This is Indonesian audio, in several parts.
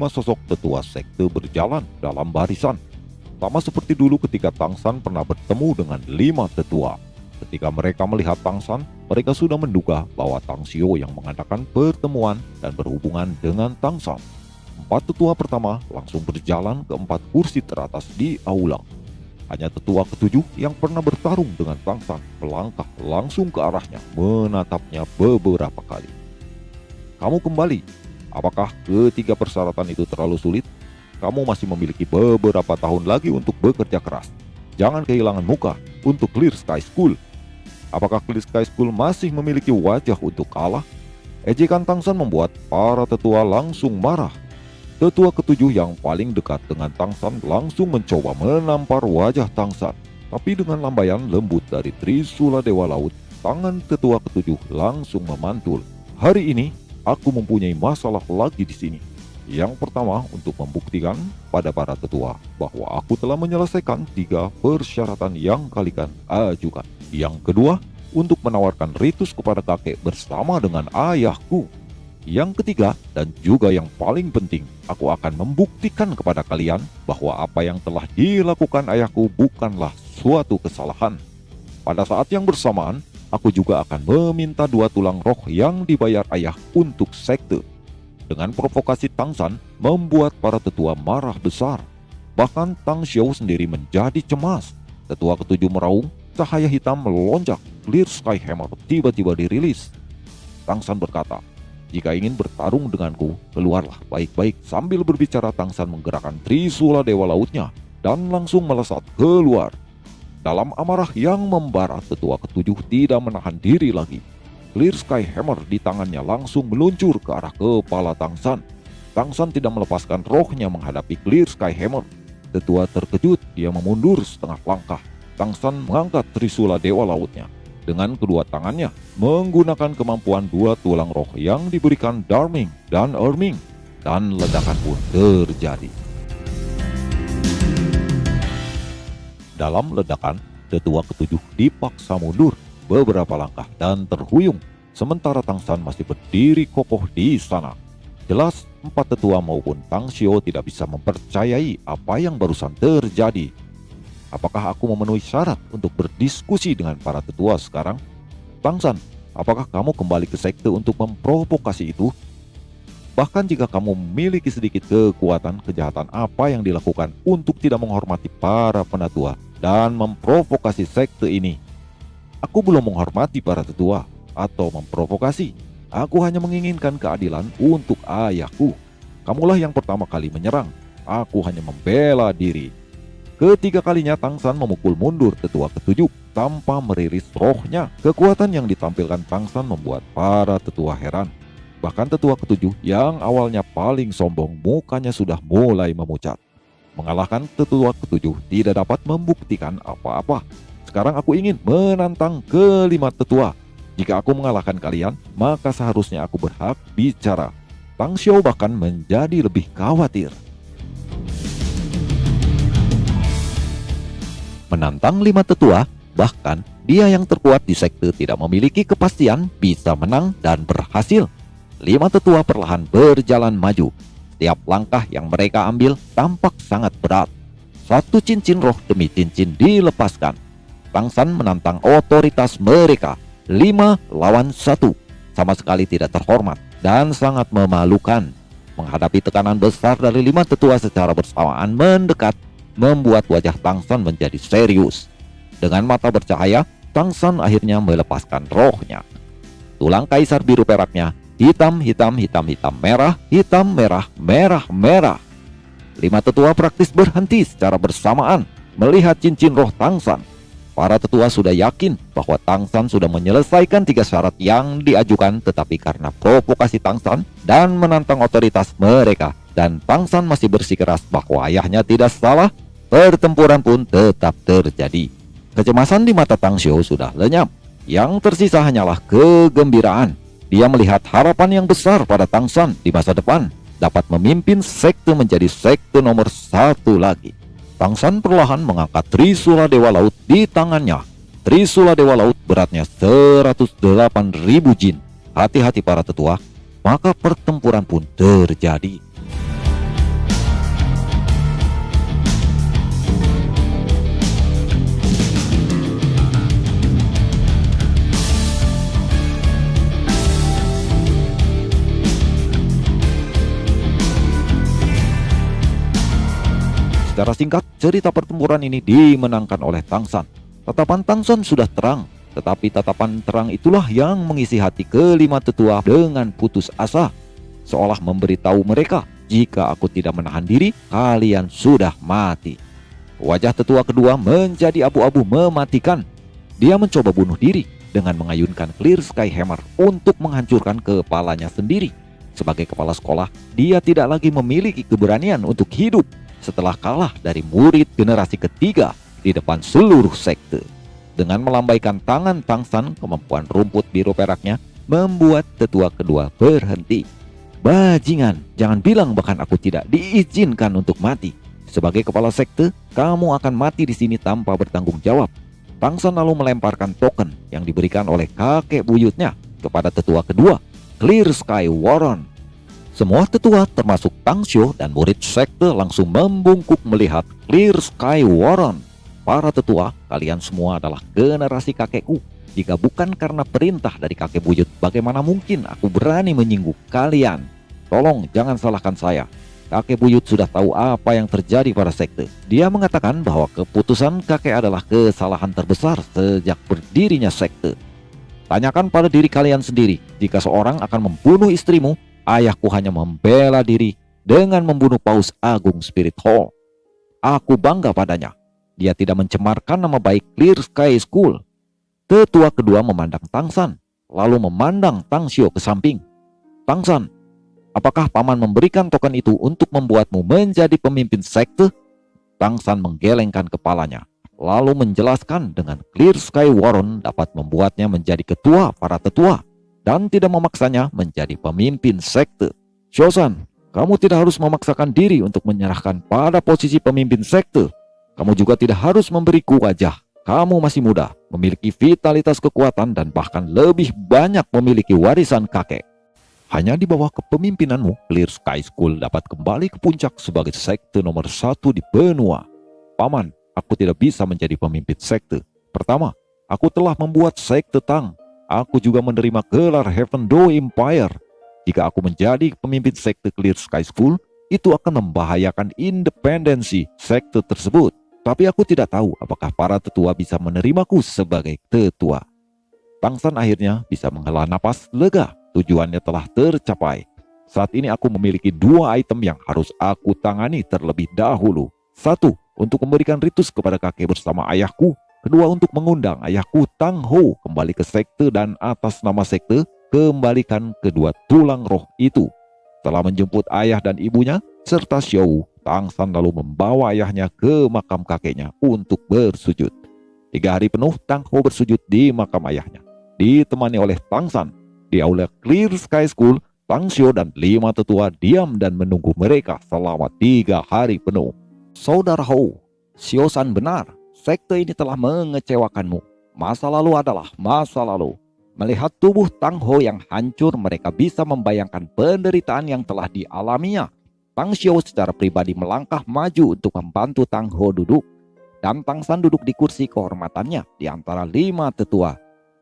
sosok tetua sekte berjalan dalam barisan. Sama seperti dulu ketika Tang San pernah bertemu dengan 5 tetua. Ketika mereka melihat Tang San, mereka sudah menduga bahwa Tang Xiao yang mengadakan pertemuan dan berhubungan dengan Tang San. 4 tetua pertama langsung berjalan ke 4 kursi teratas di aula. Hanya tetua ketujuh yang pernah bertarung dengan Tang San melangkah langsung ke arahnya, menatapnya beberapa kali. Kamu kembali. Apakah ketiga persyaratan itu terlalu sulit? Kamu masih memiliki beberapa tahun lagi untuk bekerja keras. Jangan kehilangan muka untuk Clear Sky School. Apakah Clear Sky School masih memiliki wajah untuk kalah? Ejekan Tang San membuat para tetua langsung marah. Tetua ketujuh yang paling dekat dengan Tang San langsung mencoba menampar wajah Tang San. Tapi dengan lambaian lembut dari Trisula Dewa Laut, tangan tetua ketujuh langsung memantul. Hari ini, aku mempunyai masalah lagi di sini. Yang pertama, untuk membuktikan pada para tetua bahwa aku telah menyelesaikan 3 persyaratan yang kalian ajukan. Yang kedua, untuk menawarkan ritus kepada kakek bersama dengan ayahku. Yang ketiga, dan juga yang paling penting, aku akan membuktikan kepada kalian bahwa apa yang telah dilakukan ayahku bukanlah suatu kesalahan. Pada saat yang bersamaan, aku juga akan meminta 2 tulang roh yang dibayar ayah untuk sekte. Dengan provokasi Tang San membuat para tetua marah besar. Bahkan Tang Xiao sendiri menjadi cemas. Tetua ketujuh meraung, cahaya hitam melonjak, Clear Sky Hammer tiba-tiba dirilis. Tang San berkata, "Jika ingin bertarung denganku, keluarlah baik-baik." Sambil berbicara, Tang San menggerakkan Trisula Dewa Lautnya dan langsung melesat keluar. Dalam amarah yang membara, tetua ketujuh tidak menahan diri lagi. Clear Sky Hammer di tangannya langsung meluncur ke arah kepala Tang San. Tang San tidak melepaskan rohnya menghadapi Clear Sky Hammer. Tetua terkejut, dia memundur setengah langkah. Tang San mengangkat Trisula Dewa Lautnya. Dengan kedua tangannya, menggunakan kemampuan 2 tulang roh yang diberikan Darming dan Erming. Dan ledakan pun terjadi. Dalam ledakan, tetua ketujuh dipaksa mundur beberapa langkah dan terhuyung, sementara Tang San masih berdiri kokoh di sana. Jelas 4 tetua maupun Tang Xiao tidak bisa mempercayai apa yang barusan terjadi. Apakah aku memenuhi syarat untuk berdiskusi dengan para tetua sekarang? Tang San, apakah kamu kembali ke sekte untuk memprovokasi itu? Bahkan jika kamu memiliki sedikit kekuatan, kejahatan apa yang dilakukan untuk tidak menghormati para penatua dan memprovokasi sekte ini? Aku belum menghormati para tetua atau memprovokasi. Aku hanya menginginkan keadilan untuk ayahku. Kamulah yang pertama kali menyerang. Aku hanya membela diri. Ketiga kalinya Tang San memukul mundur tetua ketujuh tanpa merilis rohnya. Kekuatan yang ditampilkan Tang San membuat para tetua heran. Bahkan tetua ketujuh yang awalnya paling sombong, mukanya sudah mulai memucat. Mengalahkan tetua ketujuh tidak dapat membuktikan apa-apa. Sekarang aku ingin menantang kelima tetua. Jika aku mengalahkan kalian, maka seharusnya aku berhak bicara. Tang Xiao bahkan menjadi lebih khawatir. Menantang 5 tetua, bahkan dia yang terkuat di sekte tidak memiliki kepastian bisa menang dan berhasil. 5 tetua perlahan berjalan maju. Setiap langkah yang mereka ambil tampak sangat berat. 1 cincin roh demi cincin dilepaskan. Tang San menantang otoritas mereka. 5 lawan 1. Sama sekali tidak terhormat dan sangat memalukan. Menghadapi tekanan besar dari 5 tetua secara bersamaan mendekat, membuat wajah Tang San menjadi serius. Dengan mata bercahaya, Tang San akhirnya melepaskan rohnya. Tulang kaisar biru peraknya hitam, hitam, hitam, hitam, merah, hitam, merah, merah, merah. 5 tetua praktis berhenti secara bersamaan melihat cincin roh Tang San. Para tetua sudah yakin bahwa Tang San sudah menyelesaikan 3 syarat yang diajukan, tetapi karena provokasi Tang San dan menantang otoritas mereka, dan Tang San masih bersikeras bahwa ayahnya tidak salah, pertempuran pun tetap terjadi. Kecemasan di mata Tang Xiao sudah lenyap. Yang tersisa hanyalah kegembiraan. Dia melihat harapan yang besar pada Tang San di masa depan, dapat memimpin sekte menjadi sekte nomor 1 lagi. Tang San perlahan mengangkat Trisula Dewa Laut di tangannya. Trisula Dewa Laut beratnya 108.000 jin. Hati-hati para tetua, maka pertempuran pun terjadi. Secara singkat, cerita pertempuran ini dimenangkan oleh Tangsan. Tatapan Tangsan sudah terang, tetapi tatapan terang itulah yang mengisi hati kelima tetua dengan putus asa, seolah memberitahu mereka, jika aku tidak menahan diri, kalian sudah mati. Wajah tetua kedua menjadi abu-abu mematikan. Dia mencoba bunuh diri dengan mengayunkan Clear Sky Hammer untuk menghancurkan kepalanya sendiri. Sebagai kepala sekolah, dia tidak lagi memiliki keberanian untuk hidup setelah kalah dari murid generasi ketiga di depan seluruh sekte. Dengan melambaikan tangan Tangsan, kemampuan rumput biru peraknya membuat tetua kedua berhenti. Bajingan, jangan bilang bahkan aku tidak diizinkan untuk mati. Sebagai kepala sekte, kamu akan mati di sini tanpa bertanggung jawab. Tangsan lalu melemparkan token yang diberikan oleh kakek buyutnya kepada tetua kedua, Clear Sky Warren. Semua tetua termasuk Tangxio dan murid sekte langsung membungkuk melihat Clear Sky Warren. Para tetua, kalian semua adalah generasi kakekku. Jika bukan karena perintah dari kakek buyut, bagaimana mungkin aku berani menyinggung kalian? Tolong jangan salahkan saya. Kakek buyut sudah tahu apa yang terjadi pada sekte. Dia mengatakan bahwa keputusan kakek adalah kesalahan terbesar sejak berdirinya sekte. Tanyakan pada diri kalian sendiri, jika seorang akan membunuh istrimu, ayahku hanya membela diri dengan membunuh Paus Agung Spirit Hall. Aku bangga padanya. Dia tidak mencemarkan nama baik Clear Sky School. Tetua kedua memandang Tangsan, lalu memandang Tangxio ke samping. Tangsan, apakah paman memberikan token itu untuk membuatmu menjadi pemimpin sekte? Tangsan menggelengkan kepalanya, lalu menjelaskan dengan Clear Sky Warren dapat membuatnya menjadi ketua para tetua dan tidak memaksanya menjadi pemimpin sekte. Xiaosan, kamu tidak harus memaksakan diri untuk menyerahkan pada posisi pemimpin sekte. Kamu juga tidak harus memberiku wajah. Kamu masih muda, memiliki vitalitas kekuatan dan bahkan lebih banyak memiliki warisan kakek. Hanya di bawah kepemimpinanmu, Clear Sky School dapat kembali ke puncak sebagai sekte nomor 1 di benua. Paman, aku tidak bisa menjadi pemimpin sekte. Pertama, aku telah membuat sekte Tang. Aku juga menerima gelar Heaven Door Empire. Jika aku menjadi pemimpin sekte Clear Sky School, itu akan membahayakan independensi sekte tersebut. Tapi aku tidak tahu apakah para tetua bisa menerimaku sebagai tetua. Tangsan akhirnya bisa menghela napas lega. Tujuannya telah tercapai. Saat ini aku memiliki 2 item yang harus aku tangani terlebih dahulu. 1. Untuk memberikan ritus kepada kakek bersama ayahku. 2. Untuk mengundang ayahku Tang Ho kembali ke sekte dan atas nama sekte kembalikan kedua tulang roh itu. Setelah menjemput ayah dan ibunya serta Xiao, Tangsan lalu membawa ayahnya ke makam kakeknya untuk bersujud. 3 hari penuh Tang Ho bersujud di makam ayahnya, ditemani oleh Tangsan. Di aula Clear Sky School, Tangxio dan 5 tetua diam dan menunggu mereka selama 3 hari penuh. Saudara Ho, Xiaosan benar, sekte ini telah mengecewakanmu. Masa lalu adalah masa lalu. Melihat tubuh Tang Ho yang hancur, mereka bisa membayangkan penderitaan yang telah dialaminya. Tangxio secara pribadi melangkah maju untuk membantu Tang Ho duduk, dan Tangsan duduk di kursi kehormatannya di antara 5 tetua.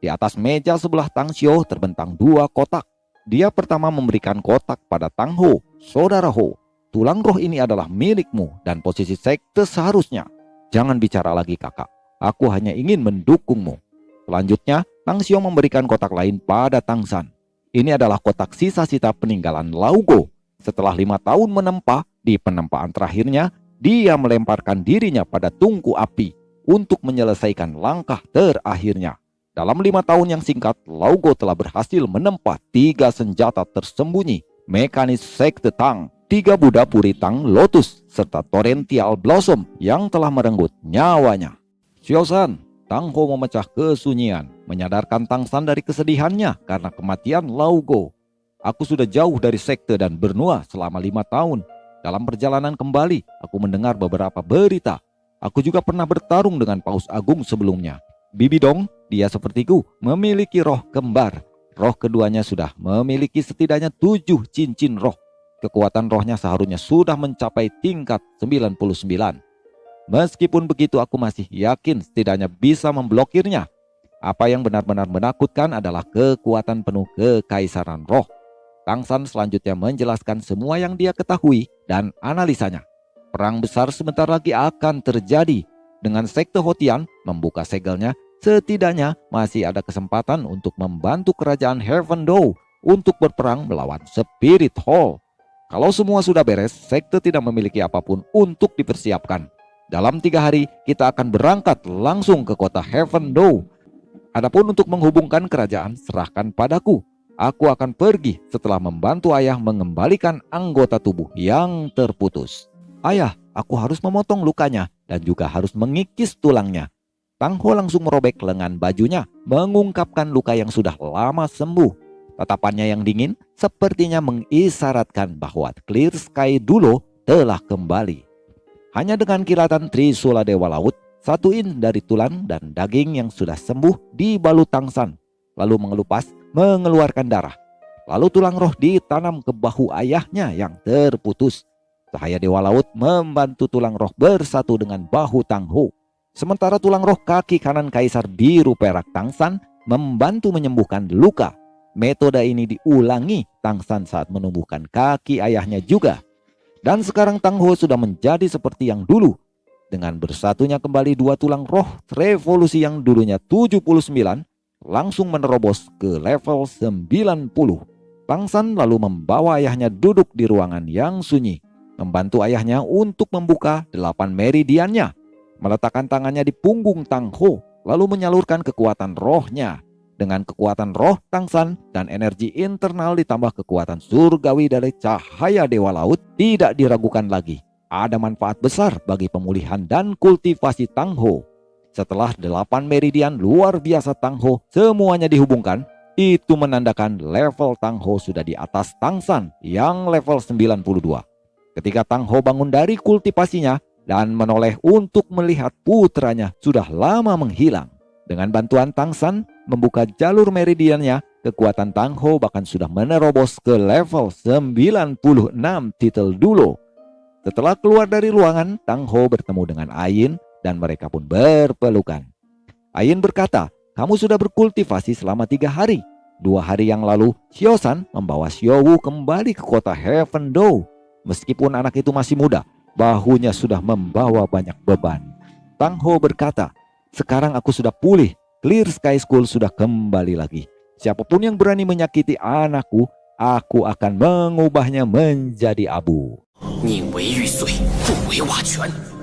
Di atas meja sebelah Tangxio terbentang 2 kotak. Dia pertama memberikan kotak pada Tang Ho. Saudara Ho, tulang roh ini adalah milikmu dan posisi sekte seharusnya. Jangan bicara lagi kakak, aku hanya ingin mendukungmu. Selanjutnya, Tangxio memberikan kotak lain pada Tangsan. Ini adalah kotak sisa-sisa peninggalan Laugo. Setelah 5 tahun menempa, di penempaan terakhirnya, dia melemparkan dirinya pada tungku api untuk menyelesaikan langkah terakhirnya. Dalam 5 tahun yang singkat, Laugo telah berhasil menempa 3 senjata tersembunyi, mekanis sekte Tang, 3 Buddha Puri Tang Lotus, serta Torrential Blossom yang telah merenggut nyawanya. Xiaosan, Tang Ho memecah kesunyian, menyadarkan Tangsan dari kesedihannya karena kematian Laugo. Aku sudah jauh dari sekte dan benua selama 5 tahun. Dalam perjalanan kembali, aku mendengar beberapa berita. Aku juga pernah bertarung dengan Paus Agung sebelumnya. Bibi Dong, dia sepertiku, memiliki roh kembar. Roh keduanya sudah memiliki setidaknya 7 cincin roh. Kekuatan rohnya seharusnya sudah mencapai tingkat 99. Meskipun begitu, aku masih yakin setidaknya bisa memblokirnya. Apa yang benar-benar menakutkan adalah kekuatan penuh kekaisaran roh. Tangsan selanjutnya menjelaskan semua yang dia ketahui dan analisanya. Perang besar sebentar lagi akan terjadi. Dengan sekte Hotian membuka segelnya, setidaknya masih ada kesempatan untuk membantu kerajaan Heavendoe untuk berperang melawan Spirit Hall. Kalau semua sudah beres, sekte tidak memiliki apapun untuk dipersiapkan. Dalam 3 hari, kita akan berangkat langsung ke kota Heavendoe. Adapun untuk menghubungkan kerajaan, serahkan padaku. Aku akan pergi setelah membantu ayah mengembalikan anggota tubuh yang terputus. Ayah, aku harus memotong lukanya dan juga harus mengikis tulangnya. Tang Ho langsung merobek lengan bajunya, mengungkapkan luka yang sudah lama sembuh. Tatapannya yang dingin sepertinya mengisyaratkan bahwa Clear Sky Dulo telah kembali. Hanya dengan kilatan Trisula Dewa Laut, satuin dari tulang dan daging yang sudah sembuh dibalut Tang San, lalu mengelupas, mengeluarkan darah. Lalu tulang roh ditanam ke bahu ayahnya yang terputus. Cahaya Dewa Laut membantu tulang roh bersatu dengan bahu Tang Ho. Sementara tulang roh kaki kanan Kaisar biru perak Tang San membantu menyembuhkan luka. Metode ini diulangi Tang San saat menumbuhkan kaki ayahnya juga. Dan sekarang Tang Ho sudah menjadi seperti yang dulu. Dengan bersatunya kembali dua tulang roh, revolusi yang dulunya 79 langsung menerobos ke level 90. Tang San lalu membawa ayahnya duduk di ruangan yang sunyi, membantu ayahnya untuk membuka 8 meridiannya, meletakkan tangannya di punggung Tang Ho, lalu menyalurkan kekuatan rohnya. Dengan kekuatan roh Tang San dan energi internal ditambah kekuatan surgawi dari cahaya Dewa Laut, tidak diragukan lagi. Ada manfaat besar bagi pemulihan dan kultivasi Tang Ho. Setelah 8 meridian luar biasa Tang Ho semuanya dihubungkan, itu menandakan level Tang Ho sudah di atas Tang San yang level 92. Ketika Tang Ho bangun dari kultivasinya dan menoleh untuk melihat putranya sudah lama menghilang. Dengan bantuan Tang San membuka jalur meridiannya, kekuatan Tang Ho bahkan sudah menerobos ke level 96 titel Dulo. Setelah keluar dari ruangan, Tang Ho bertemu dengan Ayin dan mereka pun berpelukan. Ayin berkata, kamu sudah berkultivasi selama 3 hari. 2 hari yang lalu, Xiao-san membawa Xiao-wu kembali ke kota Heavendoe. Meskipun anak itu masih muda, bahunya sudah membawa banyak beban. Tang Ho berkata, sekarang aku sudah pulih, Clear Sky School sudah kembali lagi. Siapapun yang berani menyakiti anakku, aku akan mengubahnya menjadi abu. 宁为玉碎，不为瓦全。